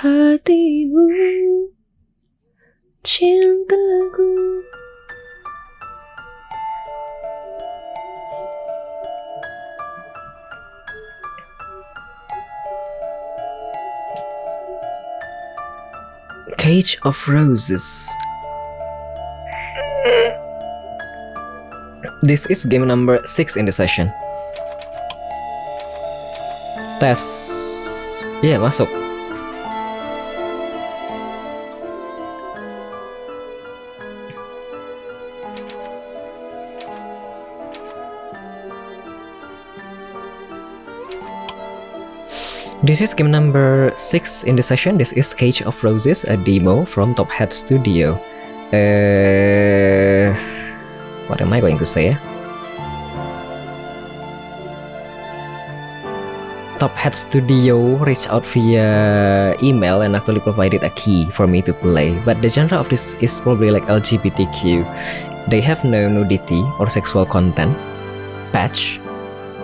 hatimu, cintaku. Cage of Roses. This is game number 6 in the session. Tes. Iya, masuk. This is game number 6 in the session. This is Cage of Roses, a demo from Top Hat Studio. What am I going to say? Top Hat Studio reached out via email and actually provided a key for me to play. But the genre of this is probably like LGBTQ. They have no nudity or sexual content patch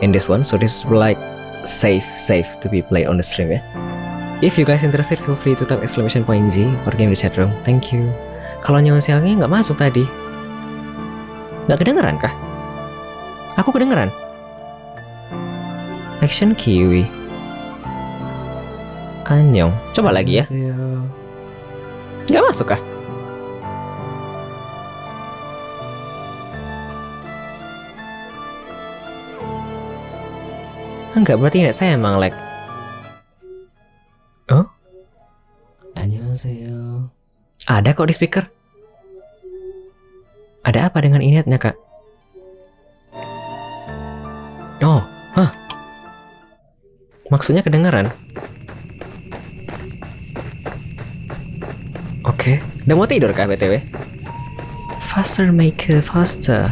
in this one, so this is like safe to be played on the stream ya. If you guys interested, feel free to type !G or game di chatroom. Thank you. Kalau nyawa siangnya nggak masuk tadi. Nggak kedengeran kah? Aku kedengeran. Action Kiwi. Anyong. Coba lagi ya. Nggak masuk kah? Enggak, berarti ini saya emang lag. Oh? Annyeonghaseyo. Ada kok di speaker. Ada apa dengan inetnya, Kak? Oh, hah. Maksudnya kedengeran? Oke. Udah mau tidur kah, BTW? Faster, make it faster.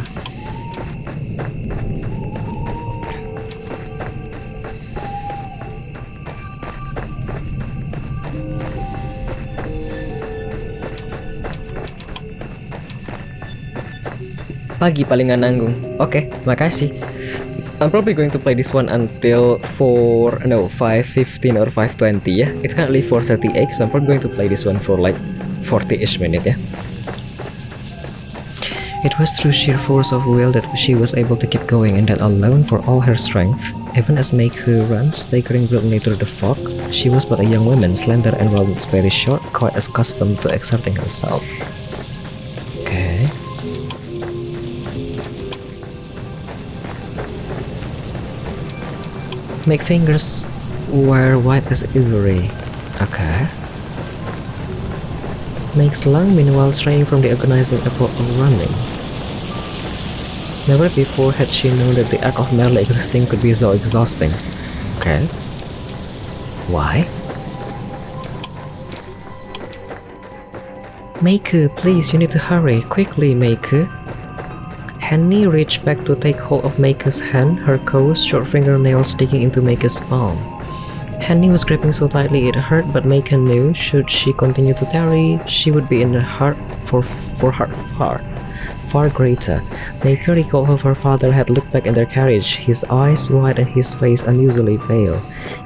Pagi palingan nanggung. Oke, makasih. I'm probably going to play this one until 5:15 or 5:20 ya. It's currently 4:38, so I'm probably going to play this one for like 40-ish minutes ya. It was through sheer force of will that she was able to keep going, and that alone for all her strength. Even as make her run, staggering brilliantly through the fog, she was but a young woman, slender and while very short, quite accustomed to exerting herself. Okay. Make fingers were white as ivory. Okay. Makes lung meanwhile straying from the agonizing effort of running. Never before had she known that the act of merely existing could be so exhausting. Okay. Why? Meike, please, you need to hurry. Quickly, Meike. Henny reached back to take hold of Meike's hand, her coarse, short fingernails digging into Meike's palm. Henny was gripping so tightly it hurt, but Meike knew should she continue to tarry, she would be in the heart for far greater. Meike recalled how her father had looked back in their carriage, his eyes wide and his face unusually pale.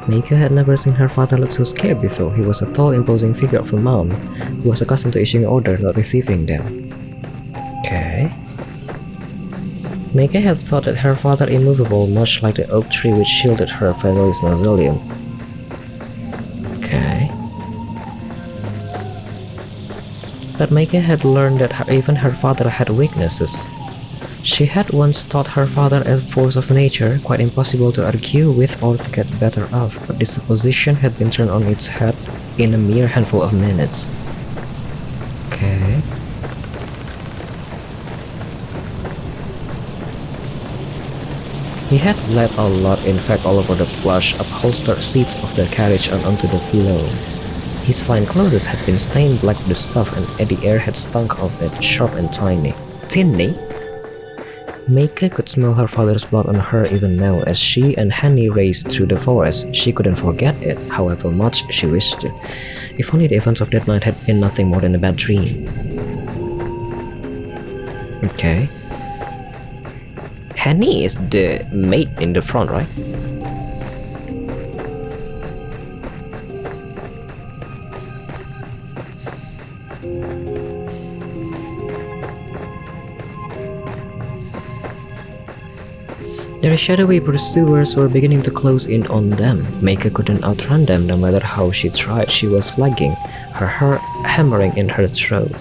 Meike had never seen her father look so scared before. He was a tall, imposing figure of a man who was accustomed to issuing orders, not receiving them. Okay. Meike had thought that her father immovable, much like the oak tree which shielded her family's mausoleum. Okay. But Meike had learned that even her father had weaknesses. She had once thought her father a force of nature, quite impossible to argue with or to get better of, but this supposition had been turned on its head in a mere handful of minutes. Okay. He had bled a lot, in fact all over the plush, upholstered seats of the carriage and onto the floor. His fine clothes had been stained black with the stuff, and the air had stunk of it, sharp and tiny. Tinny? Meike could smell her father's blood on her even now as she and Henny raced through the forest. She couldn't forget it, however much she wished to. If only the events of that night had been nothing more than a bad dream. Okay. Henny is the maid in the front, right? Their shadowy pursuers were beginning to close in on them. Meika couldn't outrun them no matter how she tried. She was flagging, her heart hammering in her throat.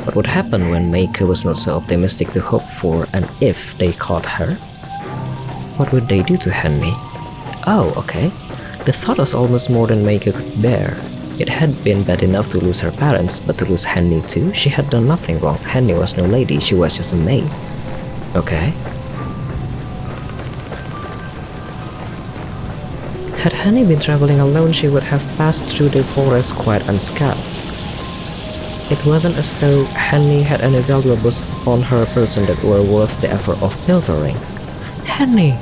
What would happen when Meika was not so optimistic to hope for, and if they caught her? What would they do to Henny? Oh, okay. The thought was almost more than Meika could bear. It had been bad enough to lose her parents, but to lose Henny too? She had done nothing wrong. Henny was no lady, she was just a maid. Okay. Had Henny been traveling alone, she would have passed through the forest quite unscathed. It wasn't as though Henny had any valuables on her person that were worth the effort of pilfering. Henny!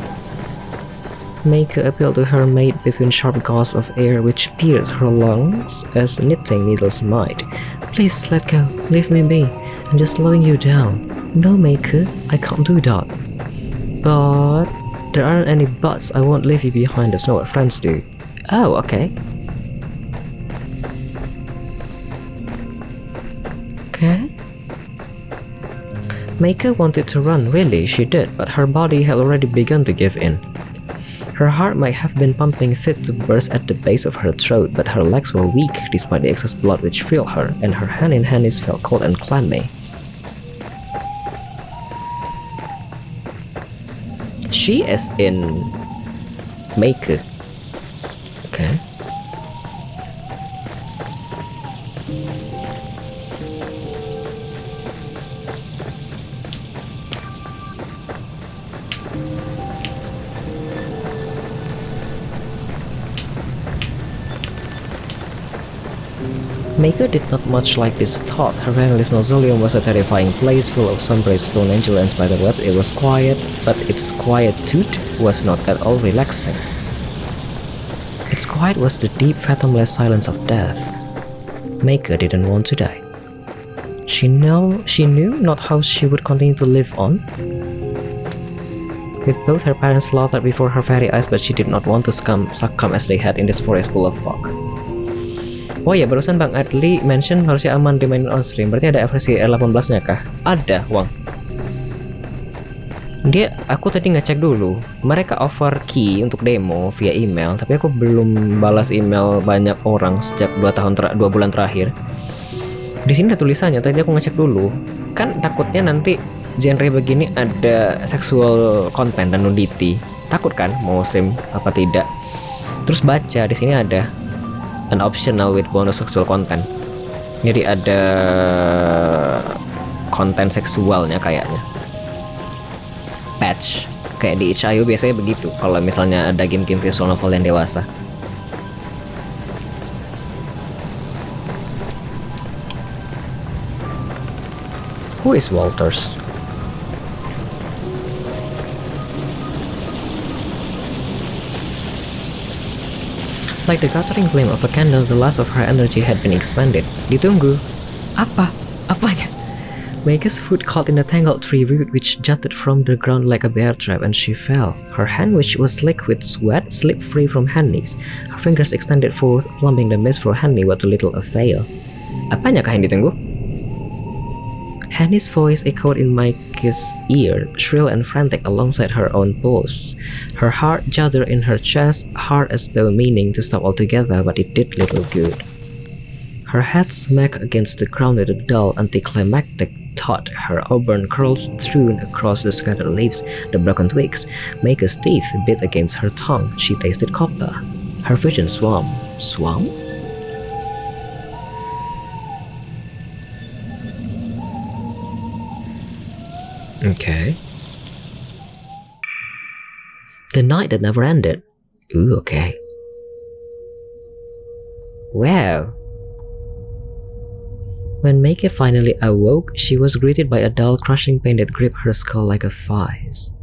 Meika appealed to her mate between sharp gusts of air which pierced her lungs as knitting needles might. Please let go, leave me be, I'm just slowing you down. No, Meika, I can't do that. But there aren't any buts, I won't leave you behind, that's not what friends do. Oh, okay. Okay. Meika wanted to run, really, she did, but her body had already begun to give in. Her heart might have been pumping fit to burst at the base of her throat, but her legs were weak despite the excess blood which filled her, and her hand in Henny's felt cold and clammy. She is in Meika. Okay. Meika did not much like this thought. Her family's mausoleum was a terrifying place full of sombre stone angel and spiderweb. It was quiet, but its quietude was not at all relaxing. Its quiet was the deep, fathomless silence of death. Meika didn't want to die. She knew not how she would continue to live on. With both her parents slaughtered before her very eyes, but she did not want to succumb as they had in this forest full of fog. Oh ya, barusan Bang Adli mention harusnya aman dimainin on stream. Berarti ada versi R18-nya kah? Ada, Wang. Aku tadi ngecek dulu. Mereka offer key untuk demo via email, tapi aku belum balas email banyak orang sejak 2 bulan terakhir. Di sini ada tulisannya, tadi aku ngecek dulu. Kan takutnya nanti genre begini ada sexual content dan nudity. Takut kan mau stream apa tidak? Terus baca di sini ada an optional with bonus sexual content. Jadi ada konten seksualnya kayaknya. Patch. Kayak di itch.io biasanya begitu. Kalau misalnya ada game-game visual novel yang dewasa. Who is Walters? Like the guttering flame of a candle, the last of her energy had been expended. Ditunggu. Apa? Apanya? Meika's foot caught in a tangled tree root which jutted from the ground like a bear trap, and she fell. Her hand, which was slick with sweat, slipped free from Henny's. Her fingers extended forth, plumbing the mist for Henny, but to little avail. Apanya kah yang ditunggu? Henny's voice echoed in Meika's ear, shrill and frantic alongside her own pulse. Her heart juddered in her chest, hard as though meaning to stop altogether, but it did little good. Her head smacked against the ground with a dull, anticlimactic thud, her auburn curls strewn across the scattered leaves, the broken twigs. Meika's teeth bit against her tongue. She tasted copper. Her vision swam. Swam? Okay. The night that never ended. Ooh, okay. Wow. When Meika finally awoke, she was greeted by a dull, crushing pain that gripped her skull like a vise.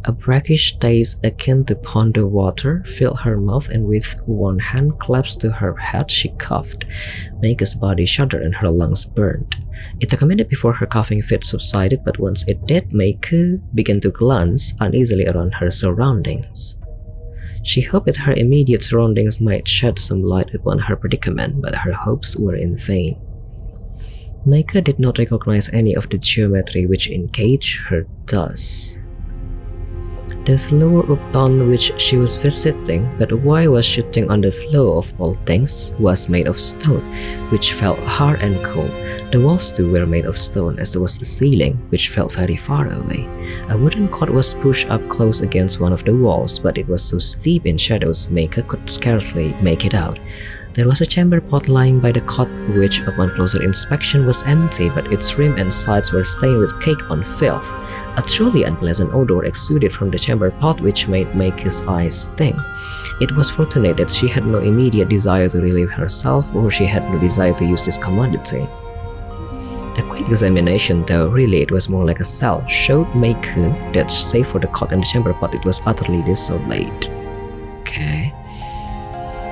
A brackish taste akin to pond water filled her mouth, and with one hand clasped to her head, she coughed. Meika's body shuddered and her lungs burned. It took a minute before her coughing fit subsided, but once it did, Meika began to glance uneasily around her surroundings. She hoped that her immediate surroundings might shed some light upon her predicament, but her hopes were in vain. Meika did not recognize any of the geometry which engaged her thus. The floor upon which she was visiting, but why was shooting on the floor of all things, was made of stone, which felt hard and cold. The walls too were made of stone, as was the ceiling, which felt very far away. A wooden cot was pushed up close against one of the walls, but it was so steep in shadows Meika could scarcely make it out. There was a chamber pot lying by the cot, which upon closer inspection was empty, but its rim and sides were stained with cake on filth. A truly unpleasant odor exuded from the chamber pot, which made Meika's eyes sting. It was fortunate that she had no immediate desire to relieve herself, or she had no desire to use this commodity. A quick examination, though really it was more like a cell, showed Meika that save for the cot and the chamber pot, it was utterly desolate. Okay.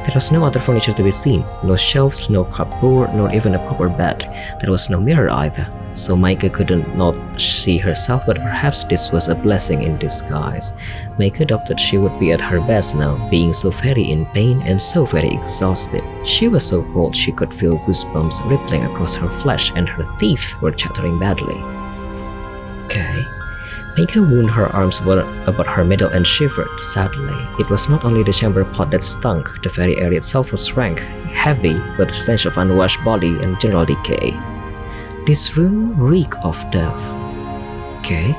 There was no other furniture to be seen, no shelves, no cupboard, nor even a proper bed. There was no mirror either, so Meika couldn't not see herself, but perhaps this was a blessing in disguise. Meika doubted she would be at her best now, being so very in pain and so very exhausted. She was so cold she could feel goosebumps rippling across her flesh, and her teeth were chattering badly. Okay. Meika wound her arms about her middle and shivered sadly. It was not only the chamber pot that stunk, the very air itself was rank, heavy, with the stench of unwashed body and general decay. This room reeked of death. Okay.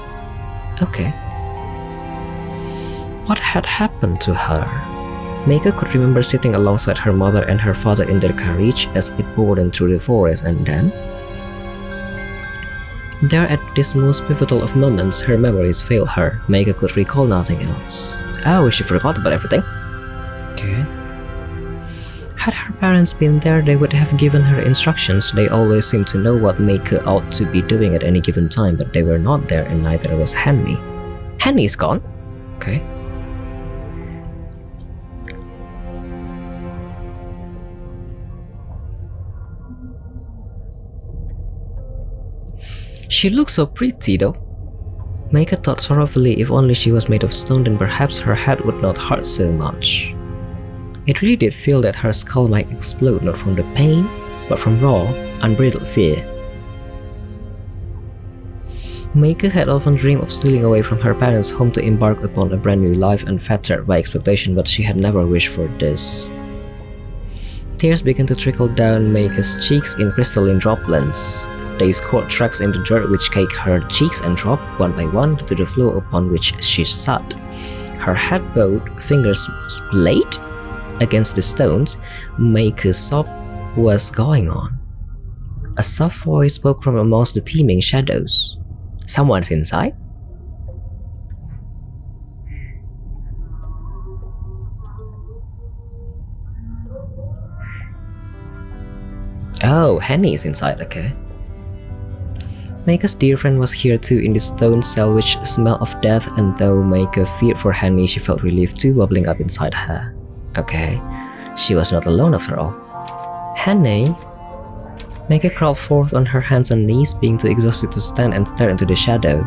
What had happened to her? Meika could remember sitting alongside her mother and her father in their carriage as it bore them through the forest, and then... There, at this most pivotal of moments, her memories failed her. Meika could recall nothing else. Oh, she forgot about everything. Okay. Had her parents been there, they would have given her instructions. They always seemed to know what Meika ought to be doing at any given time, but they were not there, and neither was Henny. Henny's gone? Okay. She looked so pretty though. Meika thought sorrowfully, if only she was made of stone, then perhaps her head would not hurt so much. It really did feel that her skull might explode, not from the pain, but from raw, unbridled fear. Meika had often dreamed of stealing away from her parents' home to embark upon a brand new life unfettered by expectation, but she had never wished for this. Tears began to trickle down Meika's cheeks in crystalline droplets. They scored tracks in the dirt which caked her cheeks and dropped, one by one, to the floor upon which she sat. Her head bowed, fingers splayed against the stones. Meika's sob was going on. A soft voice spoke from amongst the teeming shadows. Someone's inside? Oh, Henny's inside, okay. Meika's dear friend was here too, in the stone cell which smelled of death, and though Meika feared for Henny, she felt relief too bubbling up inside her. Okay, she was not alone after all. Henny? Meika crawled forth on her hands and knees, being too exhausted to stand and stare into the shadow.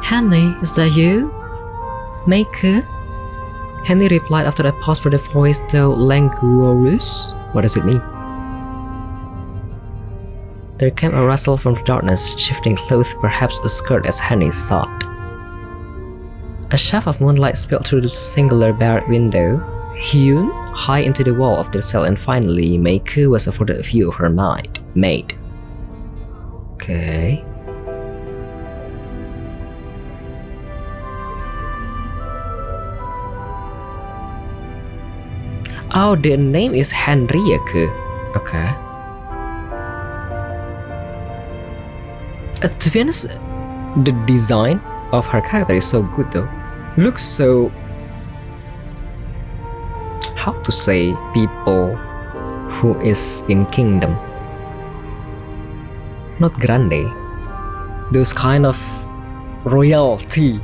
Henny, is that you? Meika? Henny replied after a pause, for the voice, though languorous. What does it mean? There came a rustle from the darkness, shifting clothes, perhaps a skirt, as Henny sobbed. A shaft of moonlight spilled through the singular barred window, hewn high into the wall of the cell, and finally Meika was afforded a view of her maid. Okay. Oh, the name is Henriette. Okay. To be honest, the design of her character is so good though. Looks so... how to say, people who is in kingdom. Not grande. Those kind of royalty.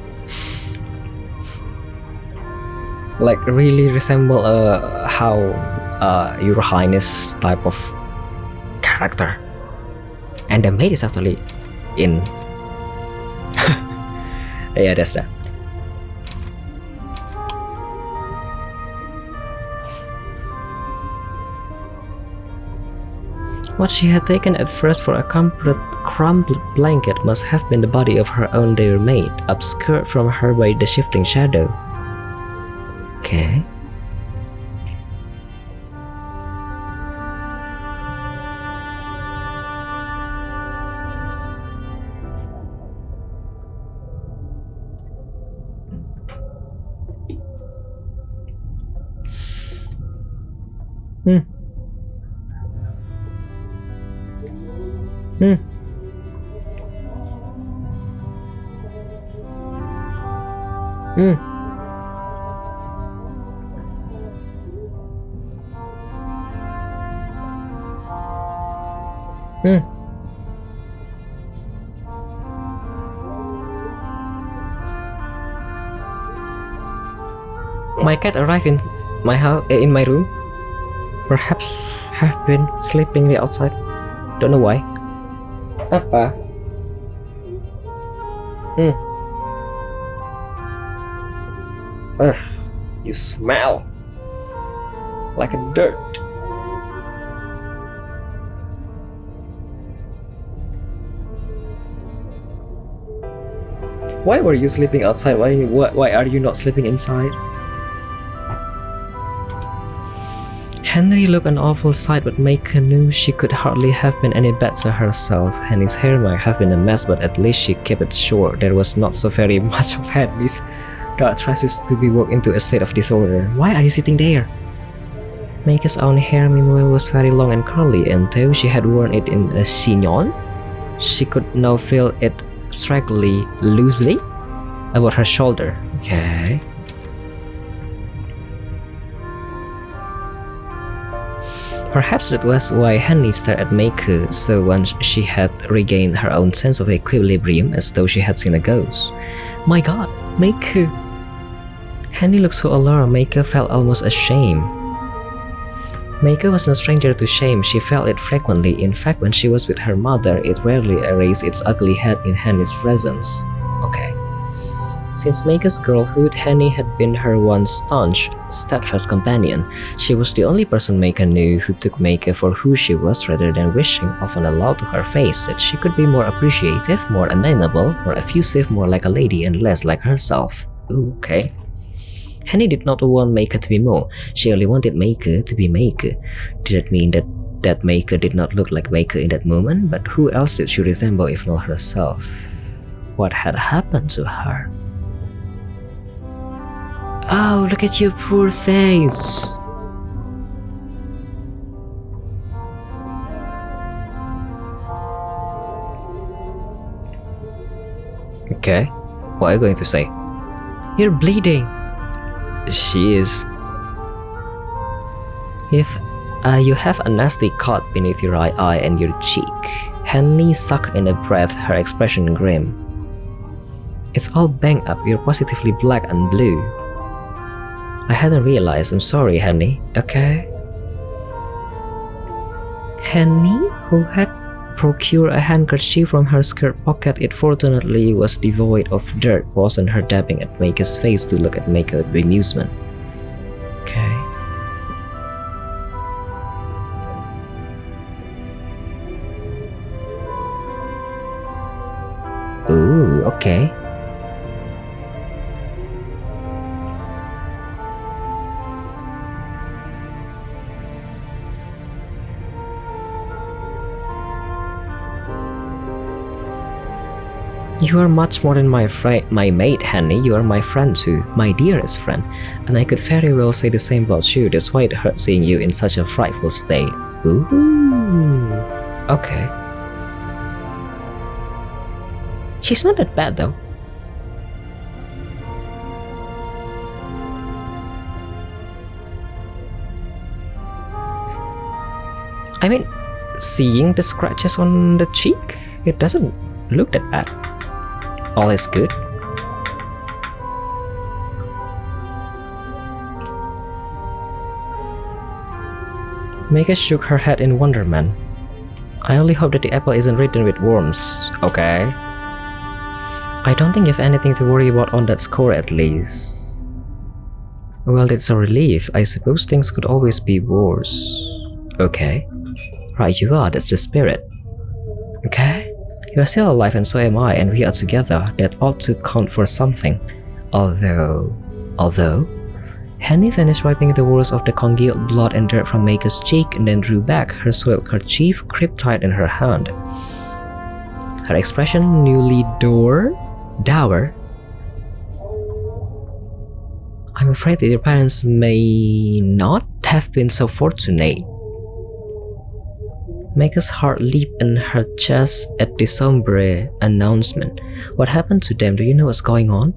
Like really resemble how Your Highness type of character. And the maid is actually in yeah, that's that. What she had taken at first for a crumpled blanket must have been the body of her own dear mate, obscured from her by the shifting shadow. Okay. Hmm. My cat arrived in my house, in my room. Perhaps have been sleeping the outside. Don't know why. Apa? You smell like a dirt. Why were you sleeping outside? Why are you not sleeping inside? Henry looked an awful sight, but Maker knew she could hardly have been any better herself. Henry's hair might have been a mess, but at least she kept it short. There was not so very much of Henry's dark tresses to be worked into a state of disorder. Why are you sitting there? Maker's own hair, meanwhile, was very long and curly, and though she had worn it in a chignon, she could now feel it straggly loosely about her shoulder. Okay. Perhaps that was why Henny stared at Maker so once she had regained her own sense of equilibrium, as though she had seen a ghost. My god, Maker! Henny looked so alarmed, Maker felt almost ashamed. Maker was no stranger to shame, she felt it frequently. In fact, when she was with her mother, it rarely raised its ugly head in Henny's presence. Okay. Since Maker's girlhood, Henny had been her one staunch, steadfast companion. She was the only person Maker knew who took Maker for who she was rather than wishing often aloud to her face that she could be more appreciative, more amenable, more effusive, more like a lady and less like herself. Ooh, okay. Henny did not want Maker to be more, she only wanted Maker to be Maker. Did it mean that Maker did not look like Maker in that moment? But who else did she resemble if not herself? What had happened to her? Oh, look at your poor face! Okay, what are you going to say? You're bleeding! She is. If you have a nasty cut beneath your right eye and your cheek. Henny sucked in a breath, her expression grim. It's all banged up, you're positively black and blue. I hadn't realized, I'm sorry, Henny, okay? Henny, who had procured a handkerchief from her skirt pocket, it fortunately was devoid of dirt, wasn't her dabbing at Maker's face to look at Maker with amusement. Okay. Ooh, okay. You are much more than my mate, Henny. You are my friend too, my dearest friend. And I could very well say the same about you. That's why it hurt seeing you in such a frightful state. Ooh. Okay. She's not that bad though. I mean, seeing the scratches on the cheek, it doesn't look that bad. All is good. Mega shook her head in wonderment. I only hope that the apple isn't ridden with worms. Okay. I don't think you have anything to worry about on that score at least. Well, it's a relief. I suppose things could always be worse. Okay. Right, you are, that's the spirit. Okay? You are still alive and so am I, and we are together. That ought to count for something. Although... Henny finished wiping the worst of the congealed blood and dirt from Maker's cheek and then drew back, her soiled kerchief gripped tight in her hand. Her expression newly dour? I'm afraid that your parents may not have been so fortunate. Maker's heart leaped in her chest at the sombre announcement. What happened to them? Do you know what's going on?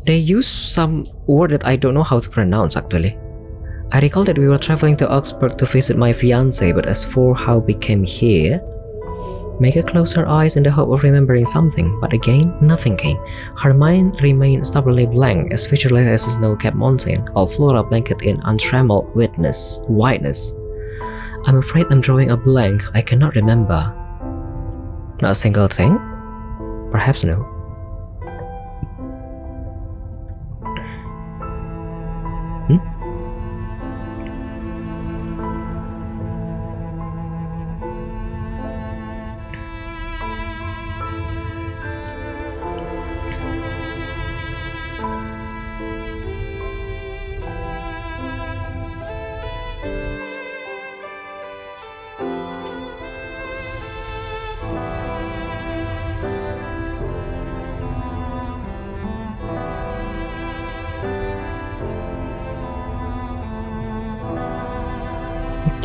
They used some word that I don't know how to pronounce actually. I recall that we were traveling to Augsburg to visit my fiancé, but as for how we came here... Maker closed her eyes in the hope of remembering something, but again, nothing came. Her mind remained stubbornly blank, as featureless as a snow-capped mountain, all flora blanketed in untrammeled whiteness. I'm afraid I'm drawing a blank. I cannot remember. Not a single thing? Perhaps no.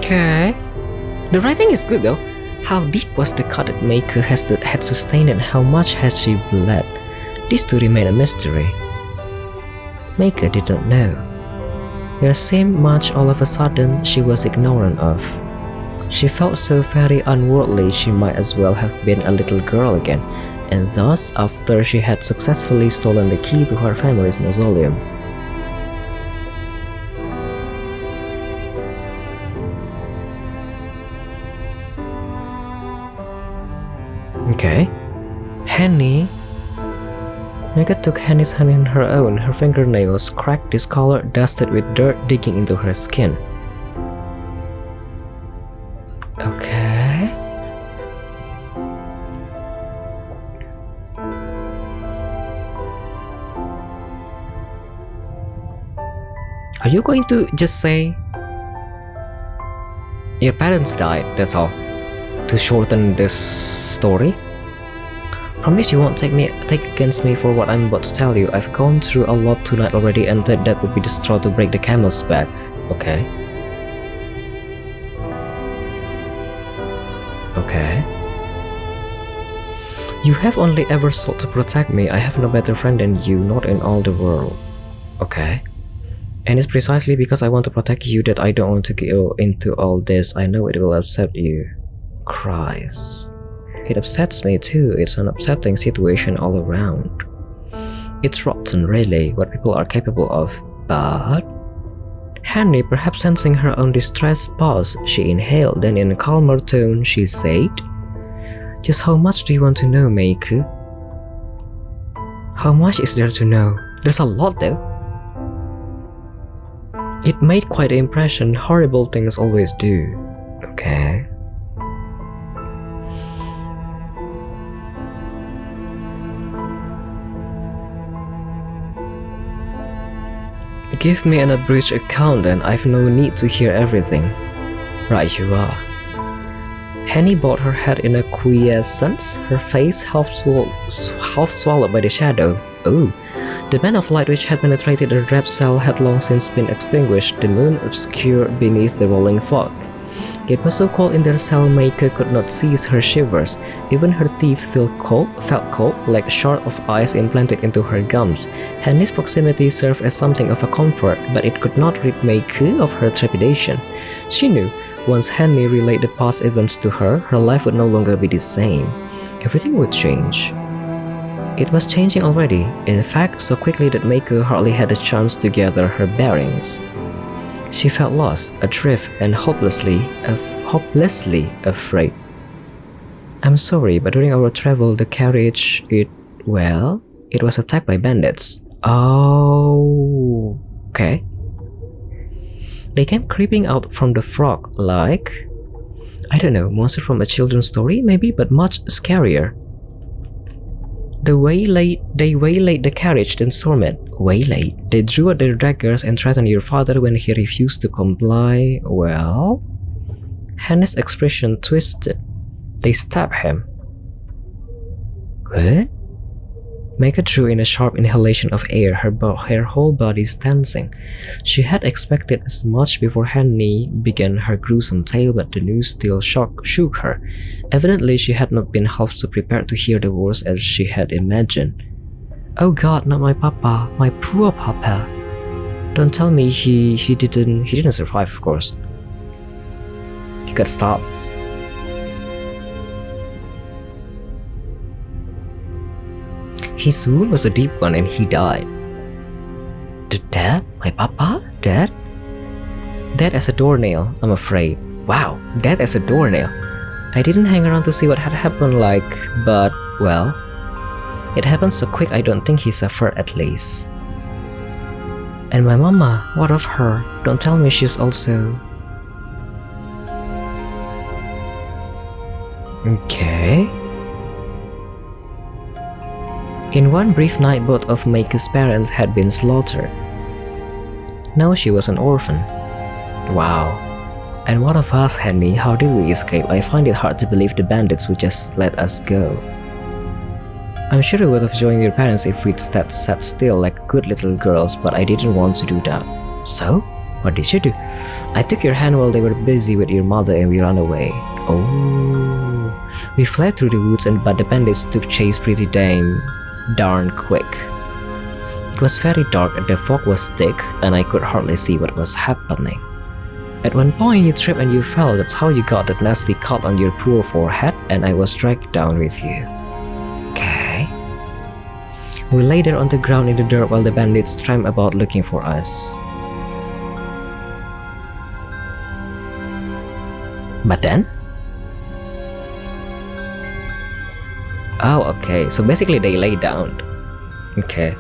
Okay. The writing is good though. How deep was the cut that Maker had sustained and how much has she bled? These two remain a mystery. Maker didn't know. There seemed much all of a sudden she was ignorant of. She felt so very unworldly she might as well have been a little girl again, and thus after she had successfully stolen the key to her family's mausoleum. Okay. Henny. Maker took Henny's hand in her own, her fingernails cracked, discolored, dusted with dirt digging into her skin. Okay. Are you going to just say your parents died, that's all, to shorten this story? Promise you won't take against me for what I'm about to tell you. I've gone through a lot tonight already, and that would be the straw to break the camel's back. Okay. Okay. You have only ever sought to protect me. I have no better friend than you, not in all the world. Okay. And it's precisely because I want to protect you that I don't want to go into all this. I know it will upset you. Cries. It upsets me too. It's an upsetting situation all around. It's rotten, really, what people are capable of. But... Henny, perhaps sensing her own distress, paused. She inhaled, then in a calmer tone, she said, "Just how much do you want to know, Meiku?" How much is there to know? There's a lot, though. It made quite an impression. Horrible things always do. Okay. Give me an abridged account then, I've no need to hear everything. Right you are. Henny bowed her head in acquiescence, her face half swallowed by the shadow. Oh, the band of light which had penetrated the wrapped cell had long since been extinguished, the moon obscured beneath the rolling fog. It was so cold in their cell Maker could not cease her shivers. Even her teeth felt cold, like shards of ice implanted into her gums. Henny's proximity served as something of a comfort, but it could not rid Maker of her trepidation. She knew, once Henny relayed the past events to her, her life would no longer be the same. Everything would change. It was changing already, in fact so quickly that Maker hardly had a chance to gather her bearings. She felt lost, adrift, and hopelessly afraid. I'm sorry, but during our travel, the carriage, it was attacked by bandits. Oh, okay. They came creeping out from the frog, like I don't know, monster from a children's story maybe, but much scarier. They waylaid the carriage, then stormed it. Waylaid? They drew out their daggers and threatened your father when he refused to comply. Well? Hannah's expression twisted. They stabbed him. What? Micah drew in a sharp inhalation of air, her whole body tensing. She had expected as much before Henny began her gruesome tale, but the news still shook her. Evidently, she had not been half so prepared to hear the worst as she had imagined. Oh God, not my papa, my poor papa. Don't tell me he didn't survive, of course. He got stabbed. His wound was a deep one and he died. Dad? My papa? Dad? Dead as a doornail, I'm afraid. Wow, dead as a doornail. I didn't hang around to see what had happened but, well, it happened so quick I don't think he suffered at least. And my mama, what of her? Don't tell me she's also... Okay. In one brief night, both of Maike's parents had been slaughtered. Now she was an orphan. Wow. And what of us, Henry? How did we escape? I find it hard to believe the bandits would just let us go. I'm sure I would have joined your parents if we'd sat still like good little girls, but I didn't want to do that. So? What did you do? I took your hand while they were busy with your mother and we ran away. Oh. We fled through the woods but the bandits took chase pretty darn quick. It was very dark and the fog was thick and I could hardly see what was happening. At one point you tripped and you fell, that's how you got that nasty cut on your poor forehead and I was dragged down with you. Okay. We lay there on the ground in the dirt while the bandits tramped about looking for us. But then? Oh, okay, so basically they lay down. Okay.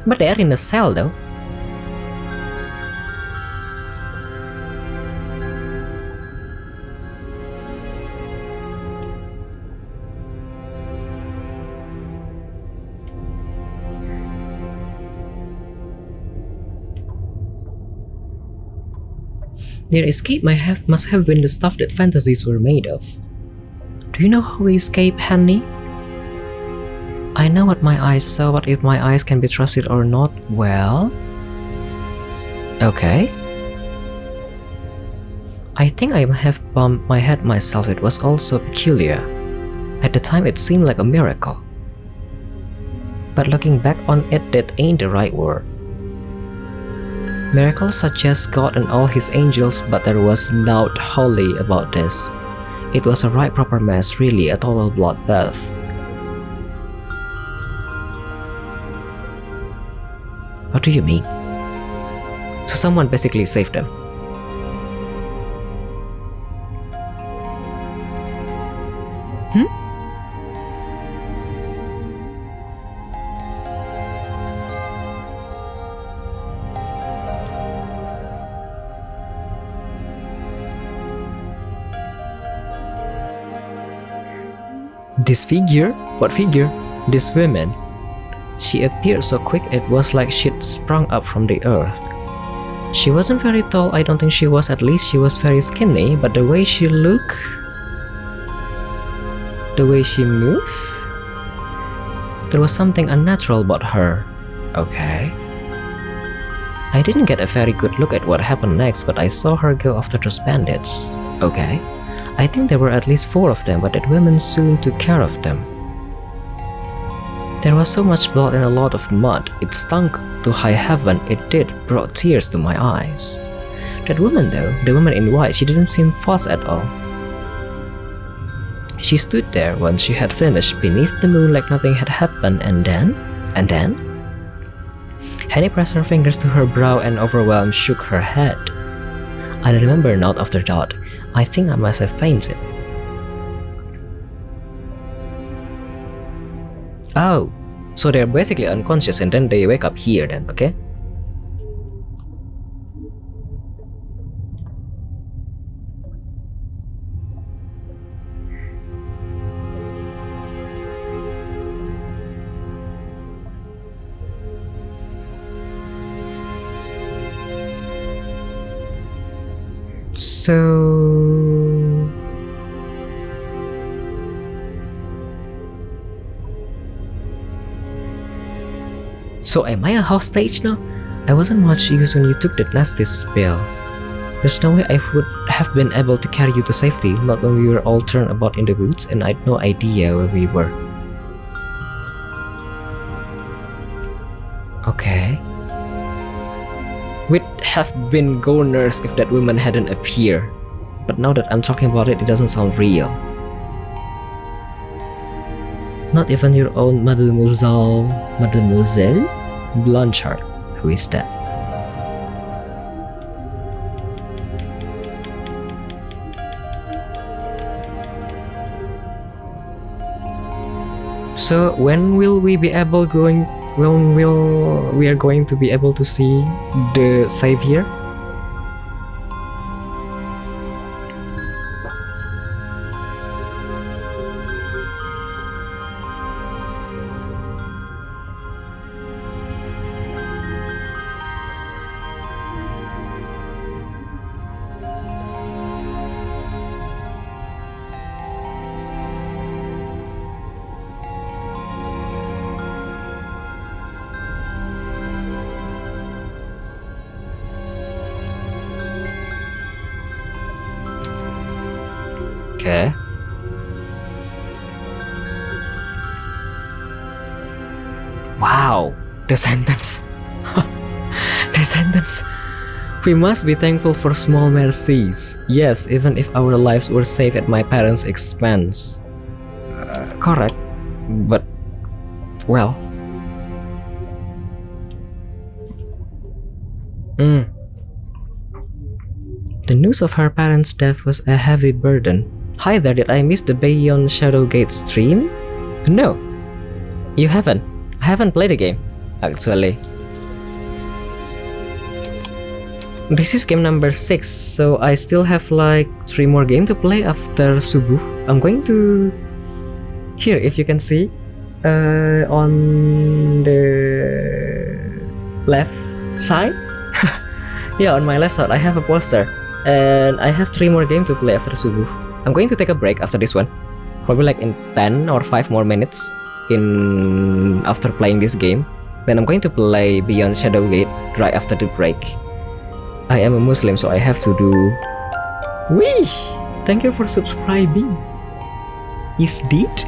But they're in a cell though. Their escape must have been the stuff that fantasies were made of. Do you know how we escaped, Henny? I know what my eyes saw, but if my eyes can be trusted or not, well... Okay. I think I have bumped my head myself, it was all so peculiar. At the time it seemed like a miracle. But looking back on it, that ain't the right word. Miracles suggest God and all his angels, but there was naught holy about this. It was a right proper mess, really, a total bloodbath. What do you mean? So someone basically saved them. This figure? What figure? This woman. She appeared so quick it was like she'd sprung up from the earth. She wasn't very tall, I don't think she was, at least she was very skinny, but the way she looked... the way she moved... there was something unnatural about her. Okay. I didn't get a very good look at what happened next, but I saw her go after those bandits. Okay. I think there were at least 4 of them, but that woman soon took care of them. There was so much blood and a lot of mud, it stunk to high heaven, it did, brought tears to my eyes. That woman though, the woman in white, she didn't seem fussed at all. She stood there once she had finished, beneath the moon like nothing had happened, and then? Henny pressed her fingers to her brow and overwhelmed shook her head. I remember not after that. I think I must have fainted. Oh, so they're basically unconscious and then they wake up here then, okay? So... So am I a hostage now? I wasn't much use when you took that nasty spill. There's no way I would have been able to carry you to safety, not when we were all turned about in the woods and I'd no idea where we were. Okay. We'd have been goners if that woman hadn't appeared. But now that I'm talking about it, it doesn't sound real. Not even your own Mademoiselle Blanchard. Who is that? So when will we be able we are going to be able to see the Savior? Okay. Wow, the sentence. The sentence. We must be thankful for small mercies. Yes, even if our lives were saved at my parents' expense. Correct. But, well. The news of her parents' death was a heavy burden. Hi there, did I miss the Beyond Shadowgate stream? No, you haven't. I haven't played the game, actually. This is game number 6, so I still have like 3 more games to play after Subuh. I'm going to... Here, if you can see, on the left side. Yeah, on my left side, I have a poster. And I have 3 more games to play after Subuh. I'm going to take a break after this one. Probably like in 10 or 5 more minutes after playing this game. Then I'm going to play Beyond Shadowgate right after the break. I am a Muslim, so I have to do... Wee! Thank you for subscribing. Is it?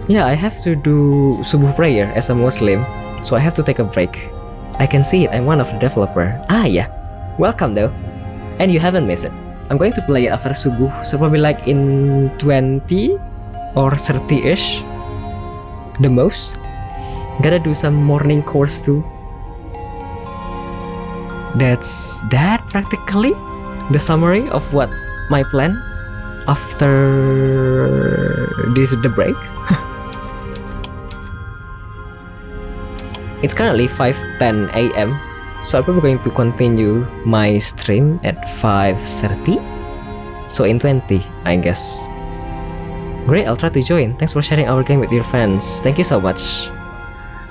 Yeah, I have to do Subuh prayer as a Muslim, so I have to take a break. I can see it, I'm one of the developer. Ah yeah, welcome though. And you haven't missed it. I'm going to play it after Subuh, so probably like in 20 or 30-ish. The most. Gotta do some morning course too. That's that practically. The summary of what my plan after the break. It's currently 5:10 AM. So I'm probably going to continue my stream at 5:30. So in 20, I guess. Great, I'll try to join. Thanks for sharing our game with your fans. Thank you so much.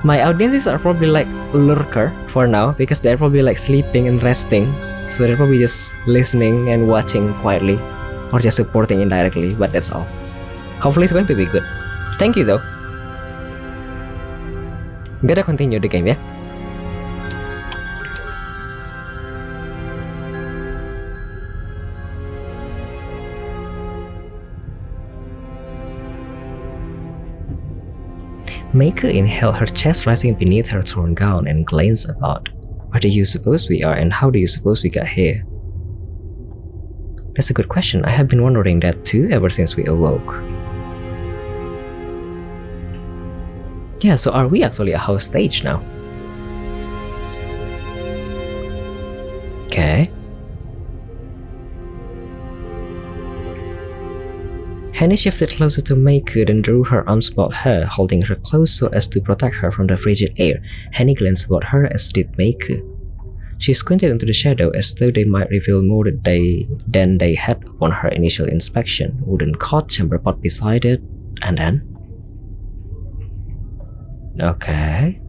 My audiences are probably like lurker for now because they're probably like sleeping and resting. So they're probably just listening and watching quietly or just supporting indirectly, but that's all. Hopefully it's going to be good. Thank you though. Gotta continue the game, yeah? Maker inhaled, her chest rising beneath her thrown gown, and glanced about. Where do you suppose we are, and how do you suppose we got here? That's a good question. I have been wondering that too ever since we awoke. Yeah, so are we actually a hostage now? Okay. Henny shifted closer to Maker, then drew her arms about her, holding her close so as to protect her from the frigid air. Henny glanced about her, as did Maker. She squinted into the shadow as though they might reveal more than they had upon her initial inspection. Wooden cot, chamber pot beside it, and then... Okay.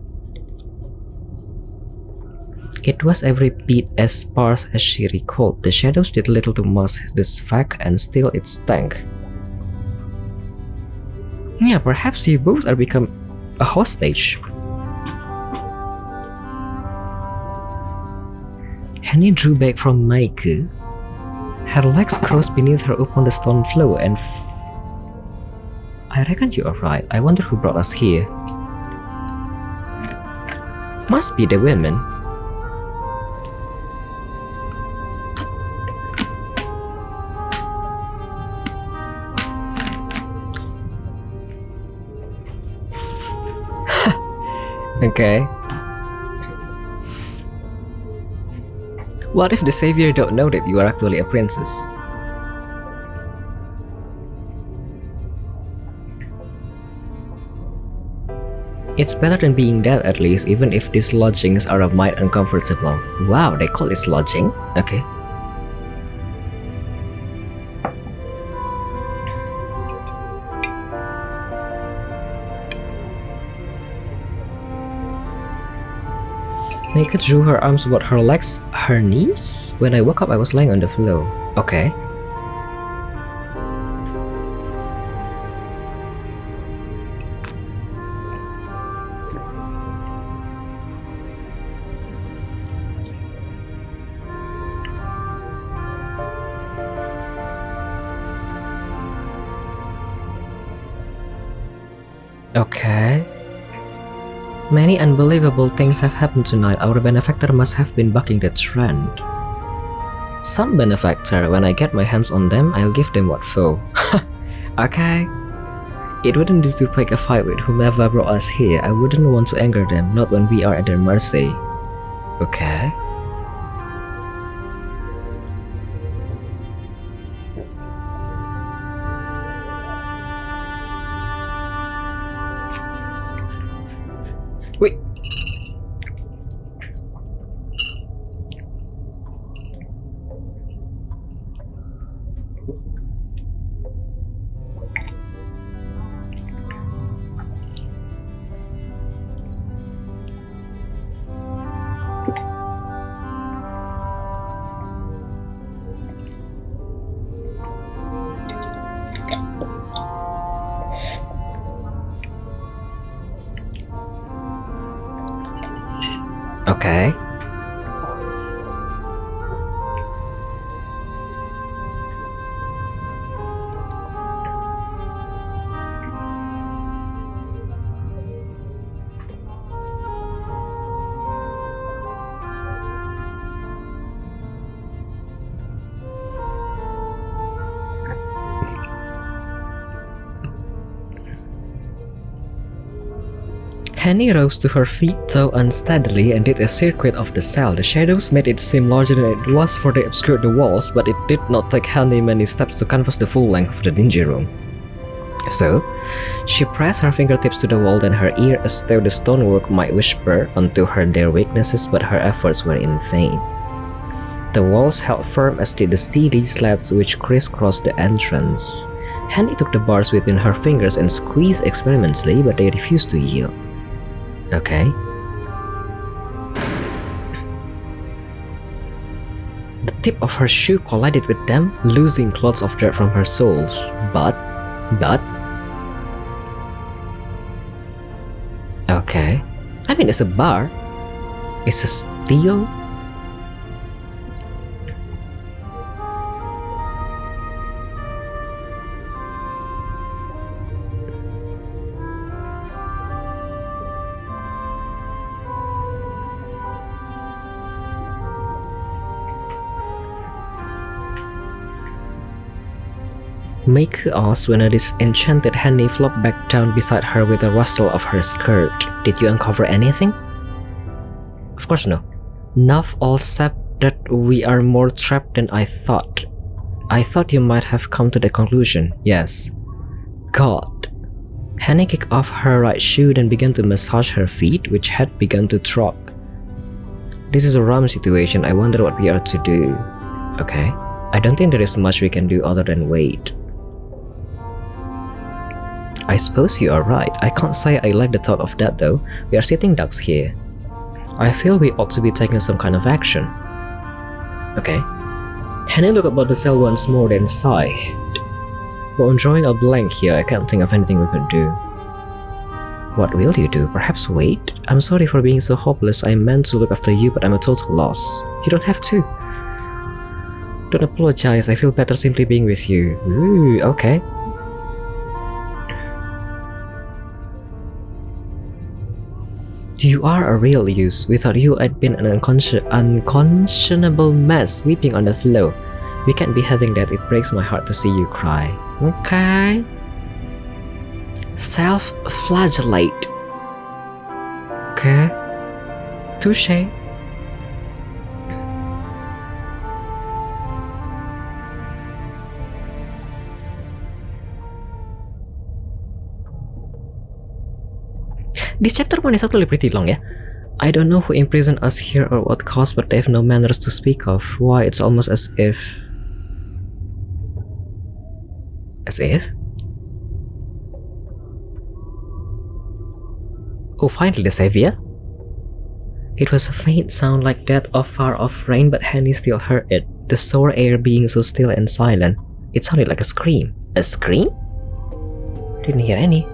It was every bit as sparse as she recalled. The shadows did little to mask this fact, and still it stank. Yeah, perhaps you both are become a hostage. Henny drew back from Maike. Her legs crossed beneath her upon the stone floor, and I reckon you are right. I wonder who brought us here. Must be the women. Okay. What if the savior don't know that you are actually a princess? It's better than being dead at least, even if these lodgings are a mite uncomfortable. Wow, they call this lodging? Okay. Maike drew her arms about her legs, her knees? When I woke up, I was lying on the floor. Okay. Okay. Many unbelievable things have happened tonight. Our benefactor must have been bucking the trend. Some benefactor, when I get my hands on them, I'll give them what for. Okay. It wouldn't do to pick a fight with whomever brought us here. I wouldn't want to anger them, not when we are at their mercy. Okay. Wait. Okay. Henny rose to her feet so unsteadily and did a circuit of the cell. The shadows made it seem larger than it was, for they obscured the walls, but it did not take Henny many steps to canvass the full length of the dingy room. So, she pressed her fingertips to the wall, then her ear as though the stonework might whisper unto her their weaknesses, but her efforts were in vain. The walls held firm as did the steely slabs which crisscrossed the entrance. Henny took the bars within her fingers and squeezed experimentally, but they refused to yield. Okay. The tip of her shoe collided with them, losing clots of dirt from her soles. But... Okay. I mean, it's a bar. It's a steel. Maike asked when a disenchanted Henny flopped back down beside her with a rustle of her skirt. Did you uncover anything? Of course no. Enough all except that we are more trapped than I thought. I thought you might have come to the conclusion. Yes. God. Henny kicked off her right shoe and began to massage her feet, which had begun to throb. This is a rum situation. I wonder what we are to do. Okay. I don't think there is much we can do other than wait. I suppose you are right. I can't say I like the thought of that though. We are sitting ducks here. I feel we ought to be taking some kind of action. Okay. Henny looked about the cell once more, then sighed. But on drawing a blank here, I can't think of anything we could do. What will you do? Perhaps wait? I'm sorry for being so hopeless. I meant to look after you, but I'm a total loss. You don't have to. Don't apologize. I feel better simply being with you. Ooh, okay. You are a real use. We thought you had been an unconscionable mess weeping on the floor. We can't be having that. It breaks my heart to see you cry. Okay. Self-flagellate. Okay. Touché. This chapter 1 is actually pretty long, yeah? I don't know who imprisoned us here or what caused, but they have no manners to speak of. Why, it's almost as if... As if? Oh, finally the savior? It was a faint sound like that of far-off rain, but Henny still heard it, the sour air being so still and silent. It sounded like a scream. A scream? Didn't hear any.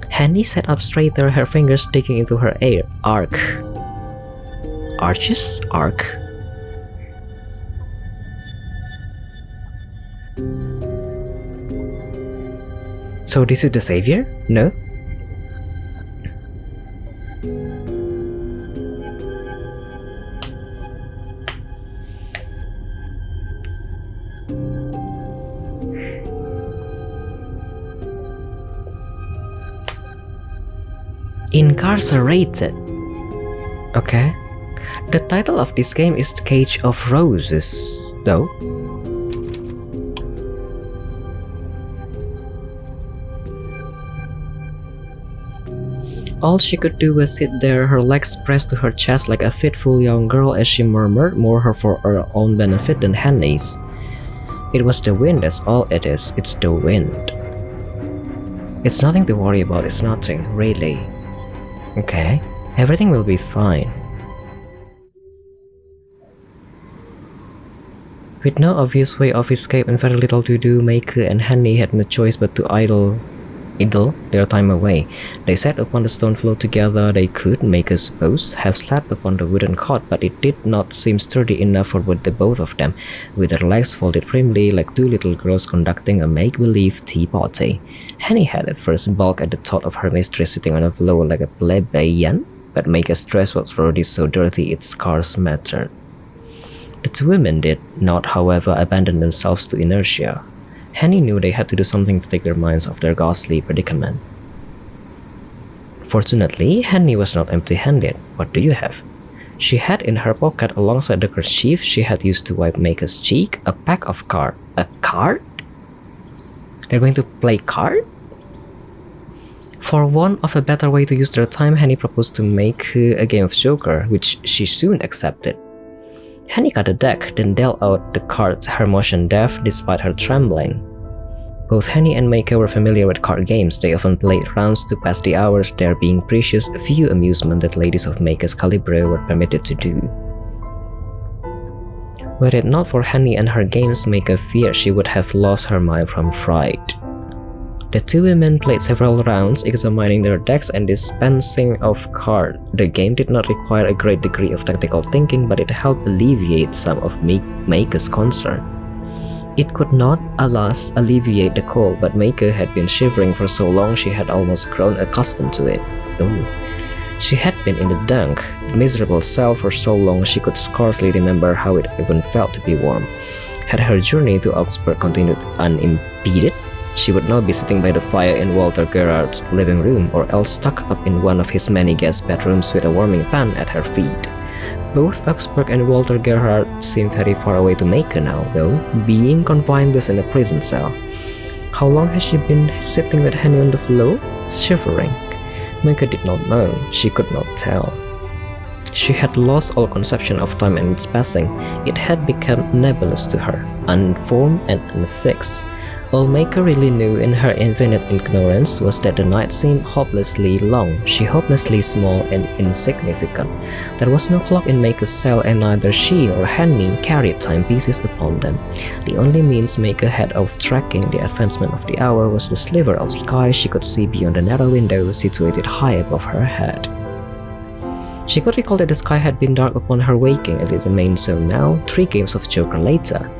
Henny sat up straighter, her fingers digging into her ear. Arc. Arches? Arc. So this is the savior? No? Incarcerated. Okay. The title of this game is Cage of Roses, though. All she could do was sit there, her legs pressed to her chest like a fitful young girl as she murmured, more for her own benefit than Henny's. It was the wind, that's all it is. It's the wind. It's nothing to worry about, it's nothing, really. Okay, everything will be fine. With no obvious way of escape and very little to do, Maker and Henny had no choice but to idle their time away. They sat upon the stone floor together. They could, Maker suppose, have sat upon the wooden cot, but it did not seem sturdy enough for the both of them, with their legs folded primly like two little girls conducting a make-believe tea party. Henny had at first balked at the thought of her mistress sitting on the floor like a plebeian, but Maker's dress was already so dirty it scarce mattered. The two women did not, however, abandon themselves to inertia. Henny knew they had to do something to take their minds off their ghastly predicament. Fortunately, Henny was not empty-handed. What do you have? She had in her pocket, alongside the kerchief she had used to wipe Maker's cheek, a pack of cards. A card? They're going to play card? For want of a better way to use their time, Henny proposed to make a game of Joker, which she soon accepted. Henny got a deck, then dealt out the cards, her motion deaf despite her trembling. Both Henny and Maker were familiar with card games. They often played rounds to pass the hours, there being precious few amusement that ladies of Maker's calibre were permitted to do. Were it not for Henny and her games, Maker feared she would have lost her mind from fright. The two women played several rounds, examining their decks and dispensing of cards. The game did not require a great degree of tactical thinking, but it helped alleviate some of Maker's concern. It could not, alas, alleviate the cold, but Maker had been shivering for so long she had almost grown accustomed to it. Oh. She had been in the dunk, miserable cell for so long she could scarcely remember how it even felt to be warm. Had her journey to Augsburg continued unimpeded, she would now be sitting by the fire in Walter Gerhardt's living room, or else tucked up in one of his many guest bedrooms with a warming pan at her feet. Both Augsburg and Walter Gerhardt seemed very far away to Maker now, though, being confined thus in a prison cell. How long has she been sitting with Henny on the floor, shivering? Maker did not know. She could not tell. She had lost all conception of time and its passing. It had become nebulous to her, unformed and unfixed. All Maker really knew in her infinite ignorance was that the night seemed hopelessly long, she hopelessly small and insignificant. There was no clock in Maker's cell and neither she or Henny carried timepieces upon them. The only means Maker had of tracking the advancement of the hour was the sliver of sky she could see beyond the narrow window situated high above her head. She could recall that the sky had been dark upon her waking and it remained so now, 3 games of Joker later.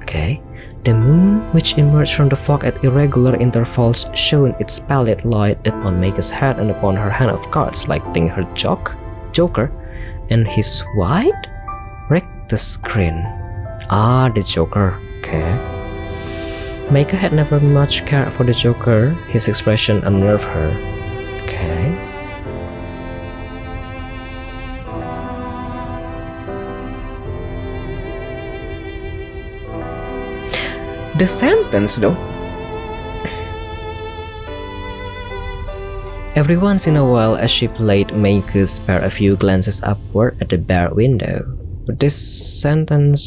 Okay. The moon, which emerged from the fog at irregular intervals, shone its pallid light upon Maker's head and upon her hand of cards, lighting her Joker, and his white? Wrecked the screen. Ah, the Joker. Okay. Maker had never much cared for the Joker. His expression unnerved her. Okay. The sentence, though. Every once in a while, as she played, Maker spared a few glances upward at the bare window. But this sentence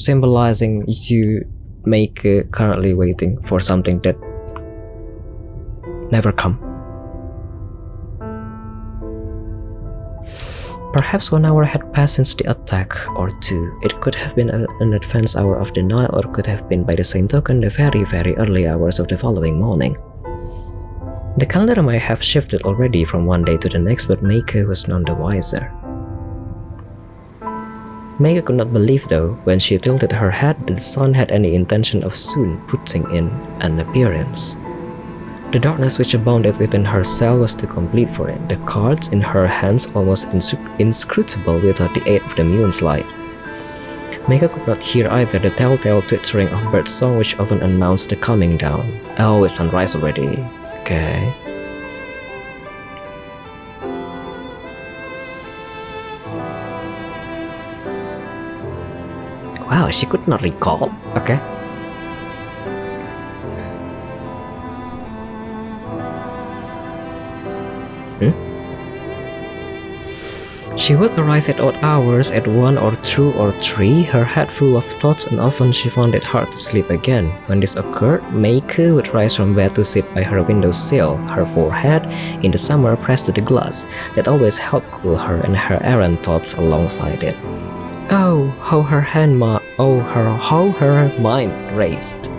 symbolizing you, Maker, currently waiting for something that never come. Perhaps 1 hour had passed since the attack, or 2. It could have been an advanced hour of the night, or could have been by the same token the very, very early hours of the following morning. The calendar might have shifted already from one day to the next, but Maker was none the wiser. Maker could not believe, though, when she tilted her head, that the sun had any intention of soon putting in an appearance. The darkness which abounded within her cell was too complete for it, the cards in her hands almost inscrutable without the aid of the moon's light. Maker could not hear either the telltale twittering of birdsong which often announced the coming down. Oh, it's sunrise already. Okay. Wow, she could not recall. Okay. She would arise at odd hours at 1 or 2 or 3, her head full of thoughts, and often she found it hard to sleep again. When this occurred, Maker would rise from bed to sit by her windowsill, her forehead, in the summer, pressed to the glass. That always helped cool her and her errant thoughts alongside it. Oh, how her mind raced.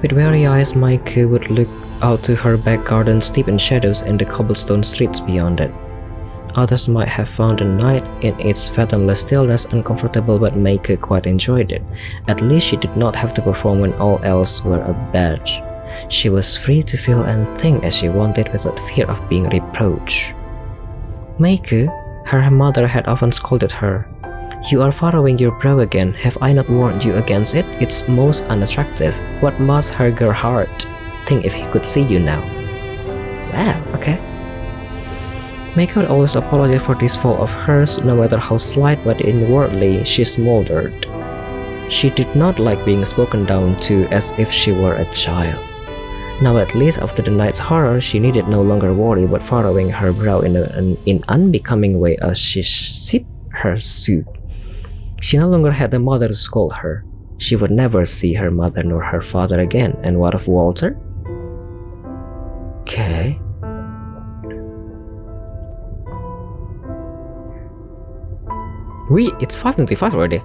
With weary eyes, Maika would look out to her back garden steeped in shadows and the cobblestone streets beyond it. Others might have found the night in its fathomless stillness uncomfortable, but Maika quite enjoyed it. At least she did not have to perform when all else were abed. She was free to feel and think as she wanted without fear of being reproached. Maika, her mother had often scolded her. "You are furrowing your brow again. Have I not warned you against it? It's most unattractive. What must her heart think if he could see you now?" Wow, okay. Maika would always apologize for this fault of hers, no matter how slight, but inwardly she smoldered. She did not like being spoken down to as if she were a child. Now at least after the night's horror, she needed no longer worry about furrowing her brow in an unbecoming way as she sipped her soup. She no longer had a mother to scold her. She would never see her mother nor her father again. And what of Walter? Okay. It's 5:25 already.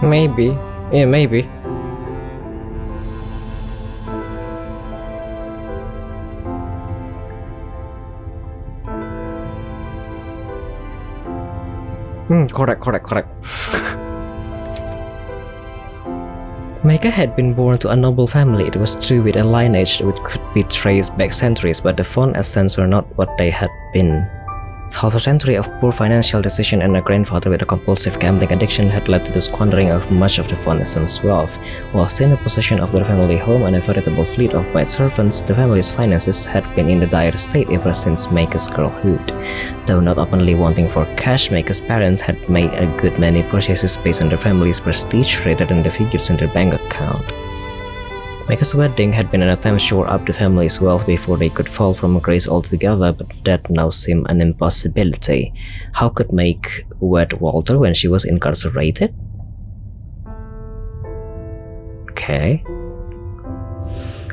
Maybe. Yeah, maybe. Correct. Meika had been born to a noble family, it was true, with a lineage which could be traced back centuries, but the fond essence were not what they had been. Half a century of poor financial decision and a grandfather with a compulsive gambling addiction had led to the squandering of much of the fond essence wealth. While still in possession of their family home and a veritable fleet of maid servants, the family's finances had been in a dire state ever since Meika's girlhood. Though not openly wanting for cash, Meika's parents had made a good many purchases based on their family's prestige rather than the figures in their bank account. Meika's wedding had been an attempt to shore up the family's wealth before they could fall from grace altogether, but that now seemed an impossibility. How could Meika wed Walter when she was incarcerated? Okay.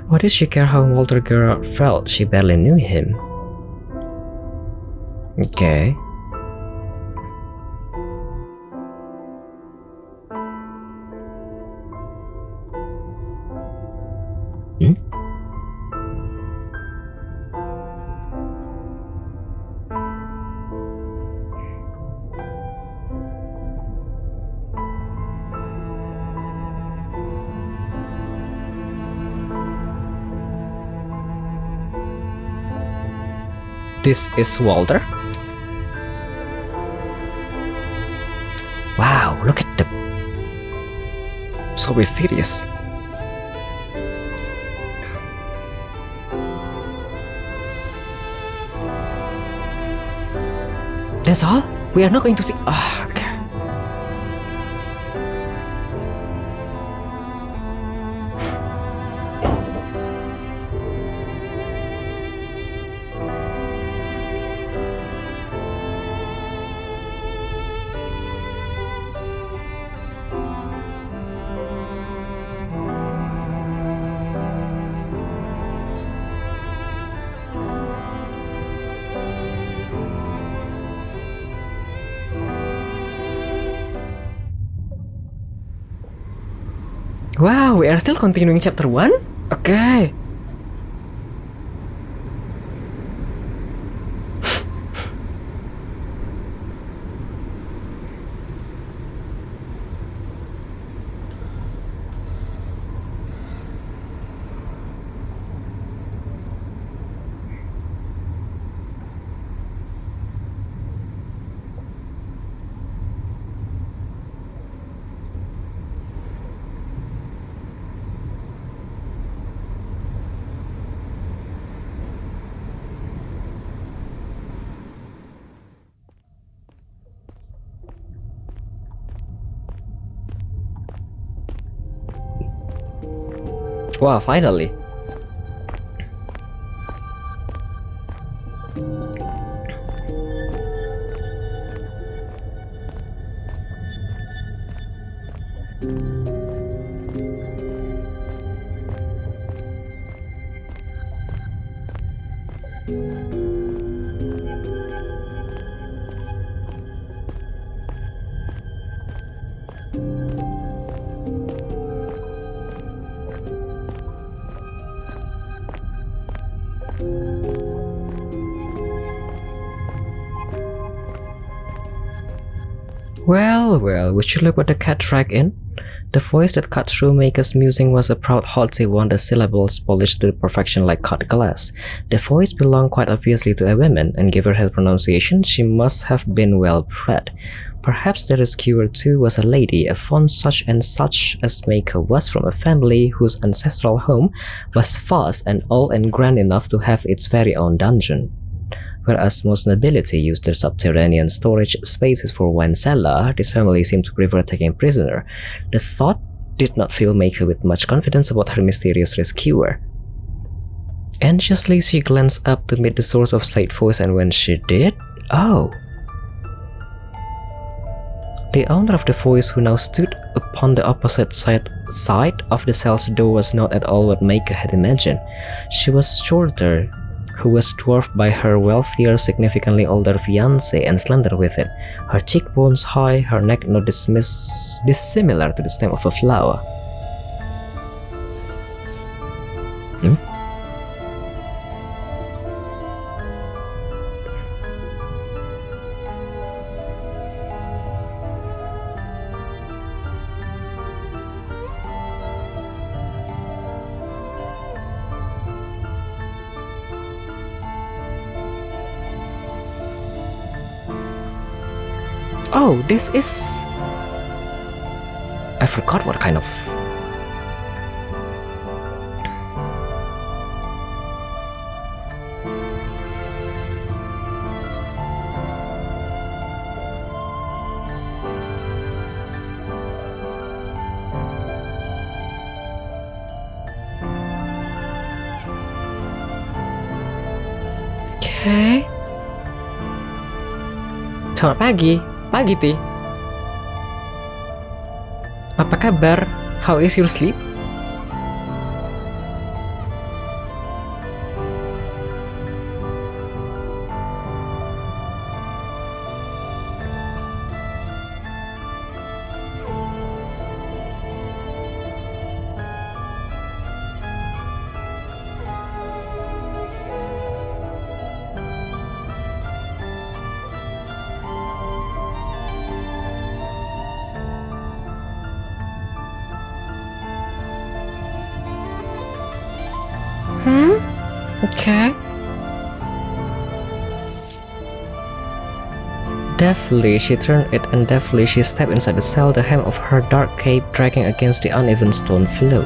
Why did she care how Walter Gerard felt? She barely knew him. Okay. This is Walter? Wow, look at the... So mysterious. That's all? We are not going to see... Ah, okay. Wow, we are still continuing chapter 1? Okay. Wow, finally. Well, would you look what the cat dragged in? The voice that cut through Meika's musing was a proud, haughty one, the syllables polished to perfection like cut glass. The voice belonged quite obviously to a woman, and given her pronunciation, she must have been well bred. Perhaps the rescuer too was a lady, a fond such and such as Meika was from a family whose ancestral home was vast and old and grand enough to have its very own dungeon. Whereas most nobility used their subterranean storage spaces for wine cellar, this family seemed to prefer taking prisoner. The thought did not fill Meika with much confidence about her mysterious rescuer. Anxiously, she glanced up to meet the source of said voice, and when she did, oh! The owner of the voice, who now stood upon the opposite side of the cell's door, was not at all what Meika had imagined. She was shorter. who was dwarfed by her wealthier, significantly older fiancé and slender with it. Her cheekbones high, her neck not dissimilar to the stem of a flower. Oh, this is... I forgot what kind of... Okay. Selamat pagi. Pagi, Ti. Apa kabar? How is your sleep? Okay. Deftly, she turned it and deftly she stepped inside the cell, the hem of her dark cape dragging against the uneven stone floor.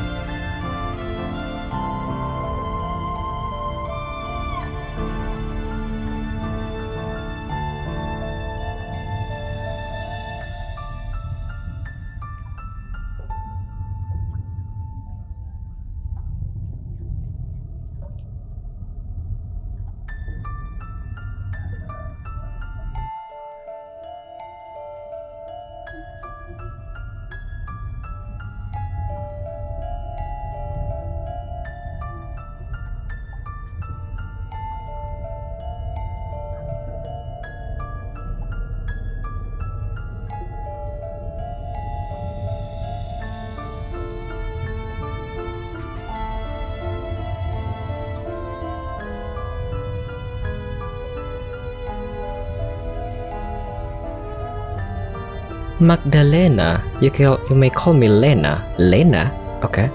Magdalena, you may call me Lena. Lena? Okay.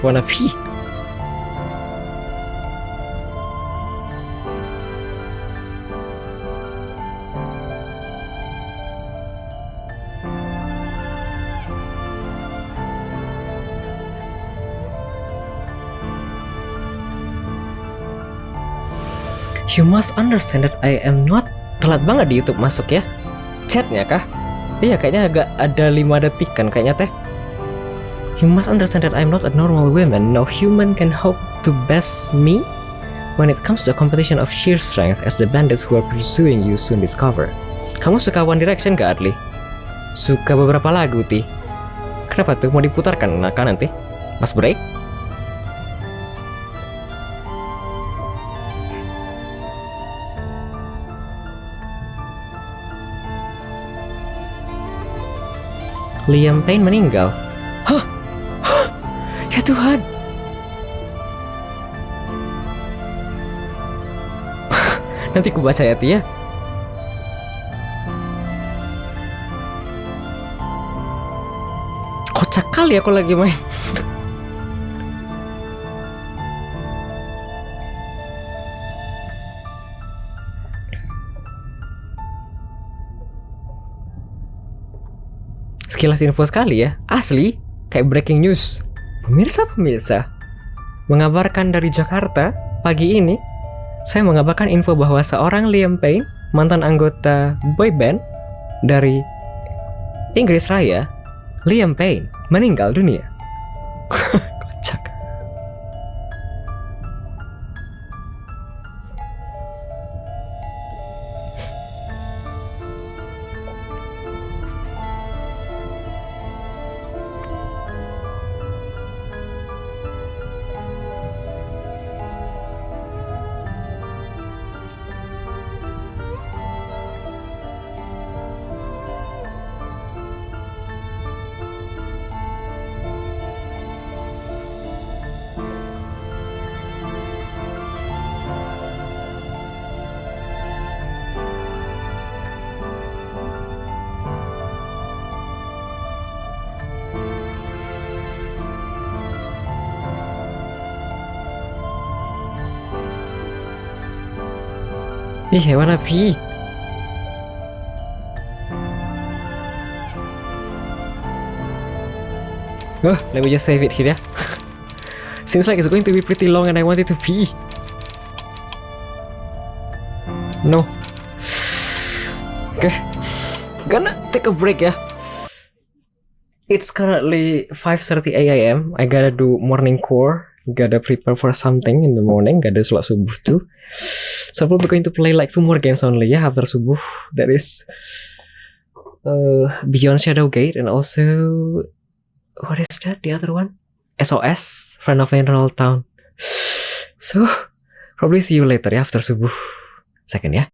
Wanna pee? You must understand that I am not... Telat banget di YouTube masuk ya. Chatnya kah? Iya, kayaknya agak ada 5 detik kan kayaknya teh. You must understand that I am not a normal woman. No human can hope to best me when it comes to a competition of sheer strength, as the bandits who are pursuing you soon discover. Kamu suka One Direction gak, Adli? Suka beberapa lagu, Ti. Kenapa tuh? Mau diputarkan nanti? Pas break? Liam Payne meninggal. Hah? Ya Tuhan. Nanti ku baca ya, Tia. Kocak kali aku lagi main. Sekilas info sekali ya, asli kayak breaking news. Pemirsa, mengabarkan dari Jakarta pagi ini, saya mengabarkan info bahwa seorang Liam Payne, mantan anggota boyband dari Inggris Raya, Liam Payne meninggal dunia. Kocak. I wanna pee. Oh, let me just save it here. Seems like it's going to be pretty long and I wanted to pee. No. Okay. Gonna take a break ya. It's currently 5:30 a.m. I gotta do morning core. Gotta prepare for something in the morning. Gotta sholat subuh too. So I'm probably going to play like 2 more games only ya after subuh. That is Beyond Shadow Gate and also what is that? The other one? SOS, Friend of Mineral Town. So probably see you later ya after subuh. Second ya.